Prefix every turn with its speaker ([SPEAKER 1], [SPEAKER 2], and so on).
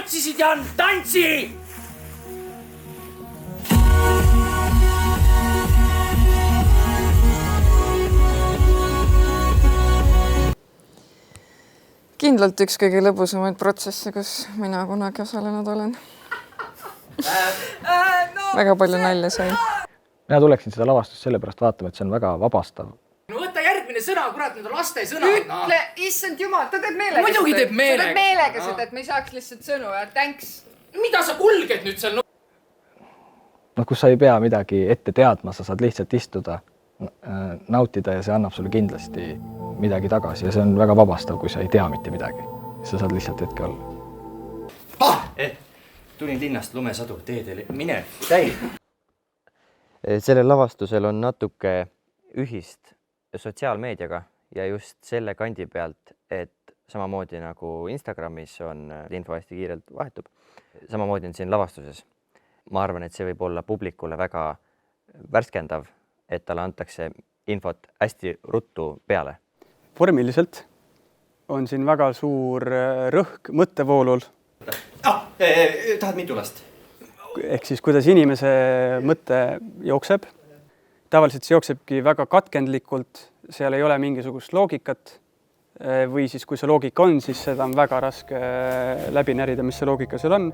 [SPEAKER 1] tantsisid ja tantsi!
[SPEAKER 2] Kindlalt üks kõige lõbusamaid protsesse, kus mina kunagi osalenud olen. Väga palju nalja sai.
[SPEAKER 3] Mina tuleksin seda lavastust sellepärast vaatama, et see on väga vabastav.
[SPEAKER 1] No võta järgmine sõna, kurat, need on laste sõna.
[SPEAKER 2] Ütle, issand jumal, ta teeb meelega.
[SPEAKER 1] Muidugi teeb meelega.
[SPEAKER 2] Ta teeb meelega seda, et me ei saaks lihtsalt sõnu ja thanks.
[SPEAKER 1] Mida sa kulged nüüd seal?
[SPEAKER 3] Kus sa ei pea midagi ette teadma, sa saad lihtsalt istuda, nautida ja see annab sulle kindlasti midagi tagasi ja see on väga vabastav, kui sa ei tea mitte midagi. Sa saad lihtsalt hetke olla.
[SPEAKER 4] Tulin linnast lumesadu teedele. Mine, täi!
[SPEAKER 5] Sellel lavastusel on natuke ühist sotsiaalmeediaga ja just selle kandi pealt, et samamoodi nagu Instagramis on info hästi kiirelt vahetub, samamoodi on siin lavastuses. Ma arvan, et see võib olla publikule väga värskendav, et talle antakse infot hästi ruttu peale.
[SPEAKER 6] Vormiliselt on siin väga suur rõhk mõttevoolul.
[SPEAKER 4] Tahad mitu last?
[SPEAKER 6] Ehk siis, kuidas inimese mõte jookseb. Tavaliselt see jooksebki väga katkendlikult, seal ei ole mingisugust loogikat. Või siis, kui see loogika on, siis seda on väga raske läbi närida, mis see loogika seal on.